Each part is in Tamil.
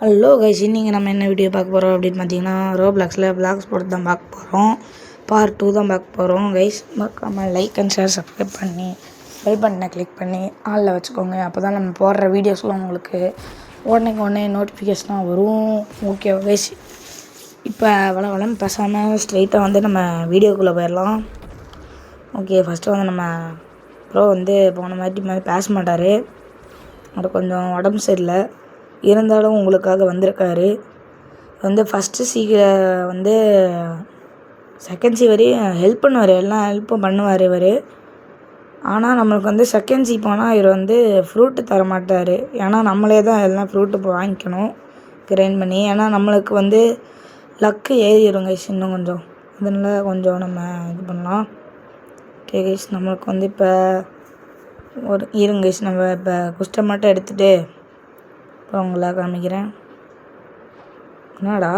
ஹலோ கைஸ், இன்றைக்கி நம்ம என்ன வீடியோ பார்க்க போகிறோம் அப்படின்னு பார்த்தீங்கன்னா, ரோப்ளாக்ஸில் விளாக்ஸ் போட்டு தான் பார்க்க போகிறோம். பார்ட் 2 தான் பார்க்க போகிறோம். கைஸ் மறக்காமல் லைக் அண்ட் ஷேர் சப்ஸ்கிரைப் பண்ணி பெல் பட்டனை கிளிக் பண்ணி ஆளில் வச்சுக்கோங்க. அப்போ தான் நம்ம போடுற வீடியோஸ்லாம் உங்களுக்கு உடனே நோட்டிஃபிகேஷனாக வரும். ஓகே கைஸ், இப்போ வளன்னு பேசாமல் ஸ்ட்ரைட்டாக வந்து நம்ம வீடியோக்குள்ளே போயிடலாம். ஓகே, ஃபஸ்ட்டு வந்து நம்ம ப்ரோ வந்து போன மாதிரி பேச மாட்டார். அது கொஞ்சம் உடம்பு சரியில்லை, இருந்தாலும் உங்களுக்காக வந்திருக்காரு. வந்து ஃபஸ்ட்டு வந்து செகண்ட் சி வரையும் ஹெல்ப் பண்ணுவார், எல்லாம் ஹெல்ப்பும் பண்ணுவார் இவர். ஆனால் நம்மளுக்கு வந்து செகண்ட் சி போனால் இவர் வந்து ஃப்ரூட்டு தர மாட்டார். ஏன்னா நம்மளே தான் எல்லாம் ஃப்ரூட்டு வாங்கிக்கணும் கிரைண்ட் பண்ணி. ஏன்னா நம்மளுக்கு வந்து லக்கு ஏறிடுங்க இன்னும் கொஞ்சம், அதனால் கொஞ்சம் நம்ம இது பண்ணலாம். ஓகே கைஸ், நம்மளுக்கு வந்து இப்போ இருங்க கைஸ், நம்ம இப்போ குஸ்டை மட்டும் எடுத்துகிட்டு இப்போ உங்களை காமிக்கிறேன். என்னடா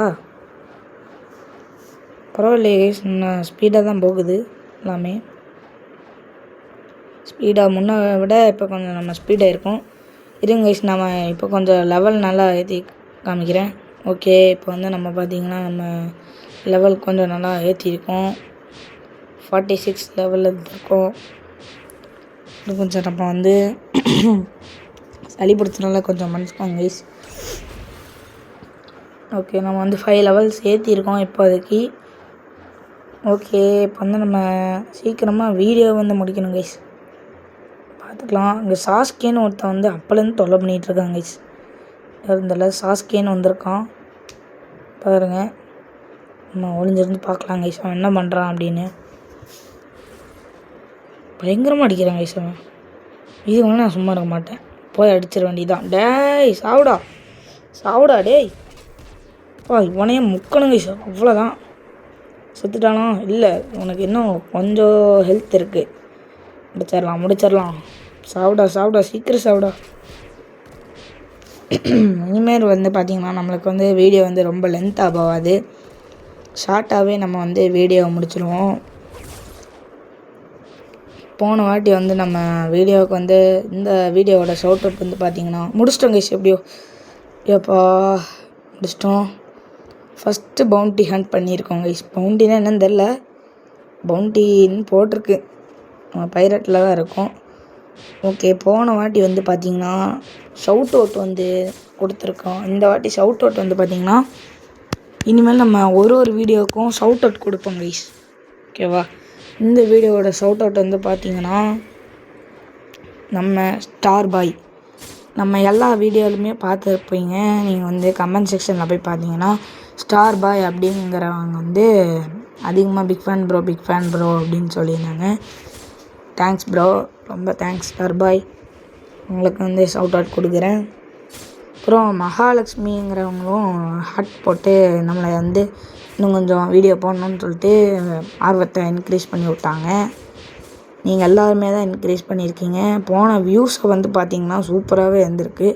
பரவாயில்லையே கைஸ், இன்னும் ஸ்பீடாக தான் போகுது எல்லாமே. ஸ்பீடாக முன்ன விட இப்போ கொஞ்சம் நம்ம ஸ்பீடாக இருக்கும். இருங்க கைஸ், நம்ம இப்போ கொஞ்சம் லெவல் நல்லா ஏற்றி காமிக்கிறேன். ஓகே, இப்போ வந்து நம்ம பார்த்திங்கன்னா நம்ம லெவல் கொஞ்சம் நல்லா ஏற்றிருக்கோம். 46 லெவலில் இருக்கோம். இது கொஞ்சம் நம்ம வந்து சளி பிடிச்சனால கொஞ்சம் மன்னிச்சுக்கோங்க கைஸ். ஓகே, நம்ம வந்து 5 லெவல்ஸ் ஏற்றிருக்கோம் இப்போதைக்கு. ஓகே, இப்போ வந்து நம்ம சீக்கிரமாக வீடியோ வந்து முடிக்கணும் கைஸ். பார்த்துக்கலாம். இங்கே சாஸ்கேன்னு ஒருத்தன் வந்து அப்போலேருந்து தொல்லை பண்ணிகிட்ருக்காங்க கைஸ். இருந்தால சாஸ்கேன்னு வந்திருக்கான் பாருங்க. நம்ம ஒளிஞ்சிருந்து பார்க்கலாம் கைஸ் அவன் என்ன பண்ணுறான் அப்படின்னு. பயங்கரமாக அடிக்கிறான் கைஸ் அவன். இது வந்து நான் சும்மா இருக்க மாட்டேன், போய் அடிச்சிட வேண்டியதான். டேய் சாவுடா டேய். இவனையே முக்கணுங்க கைஸ், அவ்வளோதான். செத்துட்டானா? இல்லை, உனக்கு இன்னும் கொஞ்சம் ஹெல்த் இருக்குது. முடிச்சிடலாம். சாவுடா சீக்கிரம் சாவுடா. இனிமேல் வந்து பார்த்திங்கன்னா நம்மளுக்கு வந்து வீடியோ வந்து ரொம்ப லென்த்தாக போகாது, ஷார்ட்டாகவே நம்ம வந்து வீடியோவை முடிச்சிடுவோம். போன வாட்டி வந்து நம்ம வீடியோவுக்கு வந்து இந்த வீடியோவோட ஷவுட் அவுட் வந்து பார்த்திங்கன்னா முடிச்சிட்டோம் கைஸ். எப்படியோ முடிச்சிட்டோம். ஃபஸ்ட்டு பவுண்டி ஹண்ட் பண்ணியிருக்கோம் கைஸ். பவுண்டினா என்னன்னு தெரில, பவுண்டின்னு போட்டிருக்கு, நம்ம பைரட்டில் தான் இருக்கும். ஓகே, போன வாட்டி வந்து பார்த்திங்கன்னா ஷவுட் அவுட் வந்து கொடுத்துருக்கோம். இந்த வாட்டி ஷவுட் அவுட் வந்து பார்த்திங்கன்னா இனிமேல் நம்ம ஒரு வீடியோவுக்கும் ஷவுட் அவுட் கொடுப்போம் கைஸ். ஓகேவா? இந்த வீடியோவோட ஷவுட் அவுட் வந்து பார்த்திங்கன்னா நம்ம ஸ்டார் பாய், நம்ம எல்லா வீடியோலுமே பார்த்துருப்பீங்க. நீங்கள் வந்து கமெண்ட் செக்ஷனில் போய் பார்த்தீங்கன்னா ஸ்டார் பாய் அப்படிங்கிறவங்க வந்து அதிகமாக பிக் ஃபேன் ப்ரோ அப்படின்னு சொல்லியிருந்தாங்க. தேங்க்ஸ் ப்ரோ, ரொம்ப தேங்க்ஸ் ஸ்டார் பாய், உங்களுக்கு வந்து ஷவுட் அவுட் கொடுக்குறேன். அப்புறம் மகாலட்சுமிங்கிறவங்களும் ஹார்ட் போட்டு நம்மளை வந்து இன்னும் கொஞ்சம் வீடியோ போடணுன்னு சொல்லிட்டு ஆர்வத்தை இன்க்ரீஸ் பண்ணி விட்டாங்க. நீங்கள் எல்லாருமே தான் இன்க்ரீஸ் பண்ணியிருக்கீங்க. போன வியூஸை வந்து பார்த்திங்கன்னா சூப்பராகவே இருந்திருக்கு.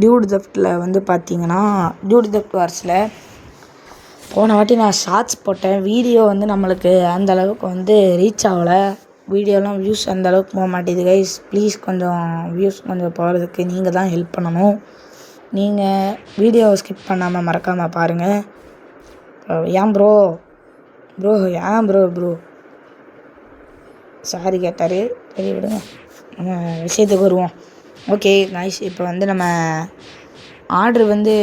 டியூட் தெஃப்ட்டில் வந்து பார்த்திங்கன்னா டியூட் தெஃப்ட் வார்ஸில் போன வாட்டி நான் ஷார்ட்ஸ் போட்டேன். வீடியோ வந்து நம்மளுக்கு அந்தளவுக்கு வந்து ரீச் ஆகலை. வீடியோலாம் வியூஸ் அந்தளவுக்கு போக மாட்டேது கைஸ். ப்ளீஸ் கொஞ்சம் வியூஸ் கொஞ்சம் போகிறதுக்கு நீங்கள் தான் ஹெல்ப் பண்ணணும். நீங்கள் வீடியோவை ஸ்கிப் பண்ணாமல் மறக்காமல் பாருங்கள். ஏன் ப்ரோ சாரி கேட்டார். சரி விடுங்க, நம்ம விஷயத்துக்கு வருவோம். ஓகே நைஸ், இப்போ வந்து நம்ம ஆர்டர் வந்து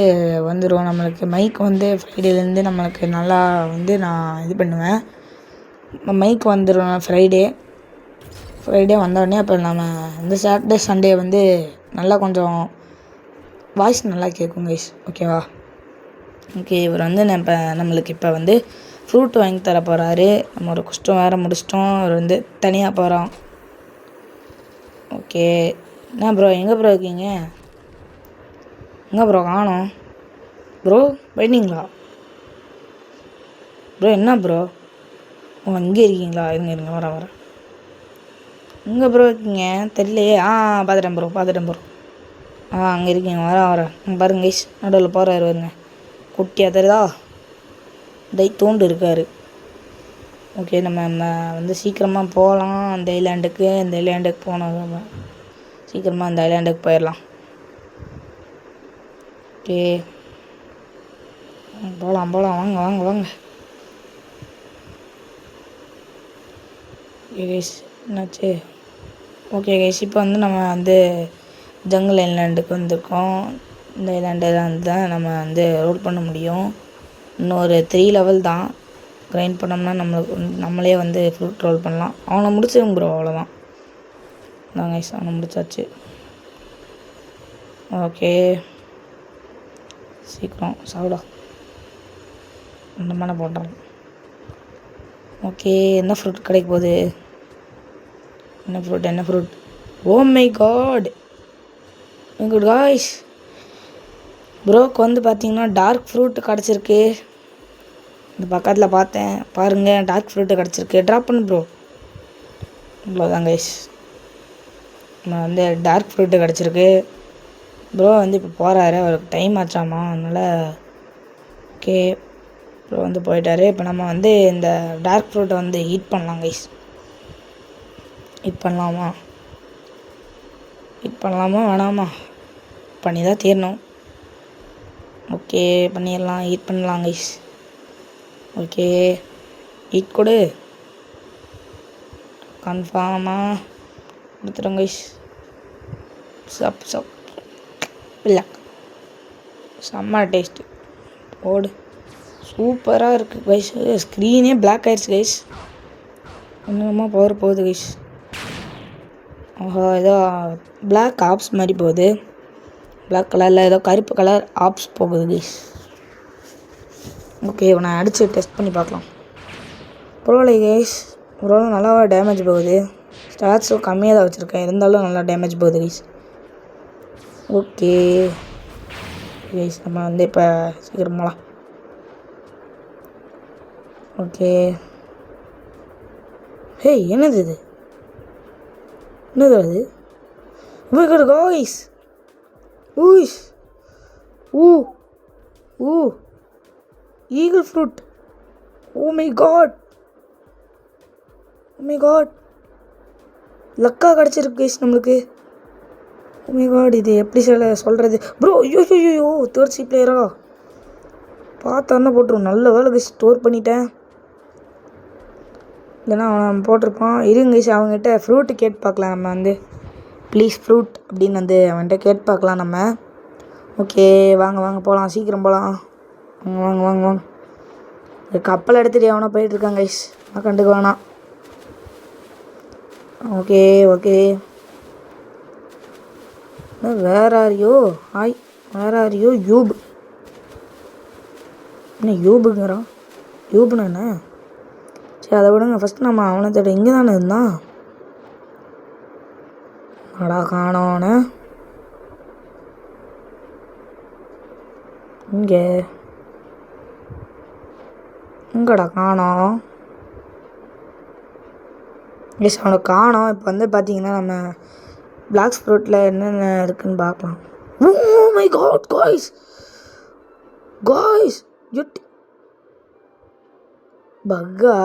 வந்துடும். நம்மளுக்கு மைக் வந்து ஃப்ரைடேலேருந்து நம்மளுக்கு நல்லா வந்து நான் இது பண்ணுவேன். மைக் வந்துடும் ஃப்ரைடே வந்தோடனே. அப்போ நம்ம இந்த சாட்டர்டே சண்டே வந்து நல்லா கொஞ்சம் வாய்ஸ் நல்லா கேட்கும் கைஸ். ஓகேவா? ஓகே, இவர் வந்து நம்மளுக்கு இப்போ வந்து ஃப்ரூட் வாங்கி தர போகிறாரு. நம்ம ஒரு கஷ்டம் வேறு முடிச்சிட்டோம். அவர் வந்து தனியாக போகிறோம். ஓகே, என்ன ப்ரோ எங்கே ப்ரோ இருக்கீங்க? எங்கே ப்ரோ காணோம்? ப்ரோ போயிட்டீங்களா ப்ரோ? என்ன ப்ரோ இங்கே இருக்கீங்களா? இருங்க வரேன். எங்கே ப்ரோ இருக்கீங்க தெரியலையே. பார்த்துட்டேன் ப்ரோ. அங்கே இருக்கீங்க, வரேன். பாருங்க கைஸ், நடுவில் போகிறாரு வருங்க, குட்டியாக தெரியுதா? தூண்டு இருக்கார். ஓகே, நம்ம வந்து சீக்கிரமாக போகலாம் அந்த ஐலாண்டுக்கு போனோம். சீக்கிரமாக அந்த ஐலாண்டுக்கு போயிடலாம். ஓகே, போகலாம் வாங்க வாங்க வாங்க. ஓகே கைஸ், என்னாச்சு? ஓகே கைஸ், இப்போ வந்து நம்ம வந்து ஜங்கிள் ஐலாண்டுக்கு வந்திருக்கோம். இந்த ஐலாண்டில் தான் நம்ம வந்து ரோல் பண்ண முடியும். இன்னும் ஒரு 3 லெவல் தான். கிரைண்ட் பண்ணோம்னா நம்மளே வந்து ஃப்ரூட் ரோல் பண்ணலாம். அவனை முடிச்சிடும் ப்ரோ, அவ்வளோதான். நான் கைஸ் அவனை முடிச்சாச்சு. ஓகே, சீக்கிரம் சாப்பிடா, இந்த மாதிரி போட்டான். ஓகே, என்ன ஃப்ரூட் கிடைக்க போகுது? என்ன fruit? Oh my god, good guys, ப்ரோக்கு வந்து பார்த்தீங்கன்னா டார்க் ஃப்ரூட் கிடச்சிருக்கு. இந்த பக்கத்தில் பார்த்தேன் பாருங்கள், டார்க் ஃப்ரூட்டு கிடச்சிருக்கு. ட்ராப் பண்ணு ப்ரோ. இவ்வளோதான் கைஸ், நம்ம வந்து டார்க் ஃப்ரூட்டு கிடச்சிருக்கு. ப்ரோ வந்து இப்போ போகிறாரு, அவருக்கு டைம் ஆச்சாமா, அதனால் ஓகே ப்ரோ வந்து போயிட்டாரு. இப்போ நம்ம வந்து இந்த டார்க் ஃப்ரூட்டை வந்து ஹீட் பண்ணலாம் கைஸ். ஹீட் பண்ணலாமா வேணாமா? பண்ணி தான் தீரணும். ஓகே பண்ணிடலாம், ஹீட் பண்ணலாம் கைஸ். ஓகே, ஹீட் கொடு, கன்ஃபார்மாக கொடுத்துட்டோம் கைஸ். சப் இல்லை, செம்ம டேஸ்ட்டு போடு, சூப்பராக இருக்குது கைஸ். ஸ்க்ரீனே பிளாக் ஆயிடுச்சு கைஸ், ஒன்றுமா பவர் போகுது கைஸ். ஓஹோ, ஏதோ பிளாக் ஆப்ஸ் மாதிரி போகுது. பிளாக் கலரில் ஏதோ கருப்பு கலர் ஆப்ஸ் போகுது கைஸ். ஓகே, நான் அடித்து டெஸ்ட் பண்ணி பார்க்கலாம். பரவாயில்ல கைஸ், ஓரளவு நல்லா டேமேஜ் போகுது. ஸ்டாட்ஸும் கம்மியாக தான் வச்சுருக்கேன், இருந்தாலும் நல்லா டேமேஜ் போகுது கைஸ். ஓகே கைஸ், நம்ம வந்து இப்போ சீக்கிரமாலாம். ஓகே, ஹே என்னது இது? என்னது அது? காய்ஸ், ஊஸ் ஊ ஊ eagle fruit. Oh my god, லக்கா கிடச்சிருக்கு கைஸ் நம்மளுக்கு. ஓ மை காட், இது எப்படி சொல்கிறது ப்ரோ? ஐயோ, தேர்ட் சி பிளேயரா பார்த்தாருன்னா போட்டுரும். நல்ல வேலை கைஸ், ஸ்டோர் பண்ணிட்டேன், இல்லைன்னா அவன் போட்டிருப்பான். இருங்க கைஸ், அவங்ககிட்ட ஃப்ரூட்டு கேட்டு பார்க்கலாம். நம்ம வந்து ப்ளீஸ் ஃப்ரூட் அப்படின்னு வந்து அவன்கிட்ட கேட்டு பார்க்கலாம் நம்ம. ஓகே வாங்க போகலாம், சீக்கிரம் போகலாம். வாங்க. கப்பல் எடுத்துகிட்டு எவனோ போயிட்டுருக்காங்க கைஸ், நான் கண்டுக்க வேணாம். ஓகே வேர் ஆர் யூ யூப்? என்ன யூபுங்கிறான்? யூப்னா என்ன? சரி அதை விடுங்க, ஃபஸ்ட்டு நம்ம அவனை தேட இங்கே தானே இருந்தான். அடா காணோன்னு இங்கடா காணோம். எஸ், அவனை காணோம். இப்போ வந்து பார்த்தீங்கன்னா நம்ம பிளாக் ஃப்ரூட்டில் என்னென்ன இருக்குதுன்னு பார்க்கலாம். ஓ மை காட் காய்ஸ் பக்கா.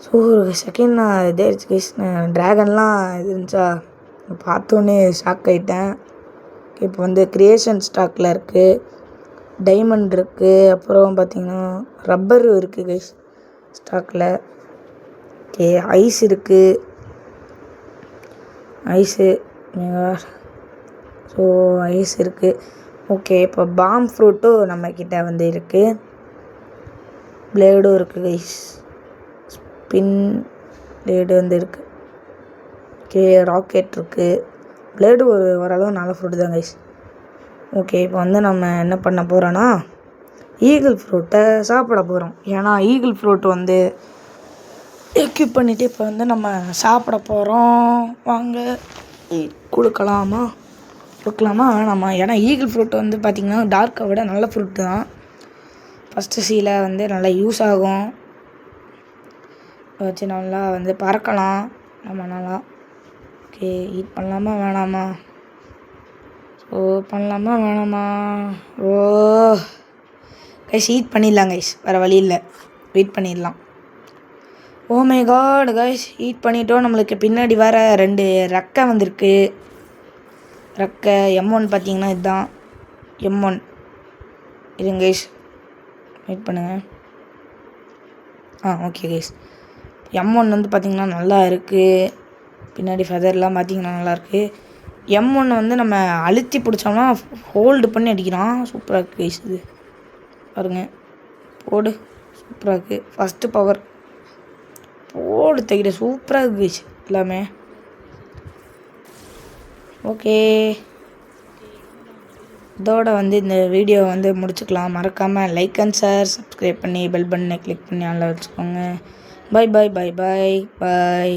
ஸோ ஒரு செகண்ட் நான் இதே ஆயிடுச்சு கைஸ். நான் ட்ராகன்லாம் இது இருந்துச்சா பார்த்தோன்னே ஷாக் ஆகிட்டேன். இப்போ வந்து கிரியேஷன் ஸ்டாக்கில் இருக்குது, டைமண்ட் இருக்குது, அப்புறம் பார்த்திங்கன்னா ரப்பர் இருக்குது கைஸ் ஸ்டாக்கில். ஓகே, ஐஸ் இருக்குது, ஸோ ஐஸ் இருக்குது. ஓகே, இப்போ பாம் ஃப்ரூட்டும் நம்மக்கிட்ட வந்து இருக்குது, பிளேடும் இருக்குது கைஸ், ஸ்பின் பிளேடு வந்து இருக்குது. ஓகே, ராக்கெட் இருக்குது, பிளேடு ஓரளவு நல்ல ஃப்ரூட்டு தான் கைஸ். ஓகே, இப்போ வந்து நம்ம என்ன பண்ண போகிறோன்னா ஈகிள் ஃப்ரூட்டை சாப்பிட போகிறோம். ஏன்னா ஈகிள் ஃப்ரூட் வந்து எக்யூப் பண்ணிவிட்டு இப்போ வந்து நம்ம சாப்பிட போகிறோம். வாங்க கொடுக்கலாமா வேணாமா? ஏன்னா ஈகிள் ஃப்ரூட் வந்து பார்த்திங்கன்னா டார்க்கை விட நல்ல ஃப்ரூட்டு தான். ஃபஸ்ட்டு சீல வந்து நல்லா யூஸ் ஆகும், வச்சு நல்லா வந்து பறக்கலாம் நம்ம நல்லா. ஓகே, ஈட் பண்ணலாமா வேணாமா? ஓ கைஸ், ஈட் பண்ணிடலாம் கைஸ், வேறு வழி இல்லை, வெயிட் பண்ணிடலாம். Oh my god guys, eat பண்ணிட்டோம். நம்மளுக்கு பின்னாடி வர 2 ரெக்கை வந்திருக்கு. ரெக்கை M1 பார்த்தீங்கன்னா இதுதான் M1. இருங்க கைஸ், வெயிட் பண்ணுங்கள். Okay guys. M1 வந்து பார்த்திங்கன்னா நல்லா இருக்குது. பின்னாடி ஃபெதர்லாம் பார்த்திங்கன்னா நல்லாயிருக்கு. M1 வந்து நம்ம அழுத்தி பிடிச்சோம்னா ஹோல்டு பண்ணி அடிக்கிறான். சூப்பராக இருக்குது கைஸ். இது பாருங்கள், போடு, சூப்பராக இருக்குது. ஃபஸ்ட்டு பவர் போடு தைக்கிற, சூப்பராக இருக்குது கைஸ் எல்லாமே. ஓகே, இதோட வந்து இந்த வீடியோ வந்து முடிச்சுக்கலாம். மறக்காமல் லைக் அண்ட் ஷேர், சப்ஸ்கிரைப் பண்ணி பெல் பட்டனை கிளிக் பண்ணி ஆன்ல வச்சுக்கோங்க. Bye bye bye bye by.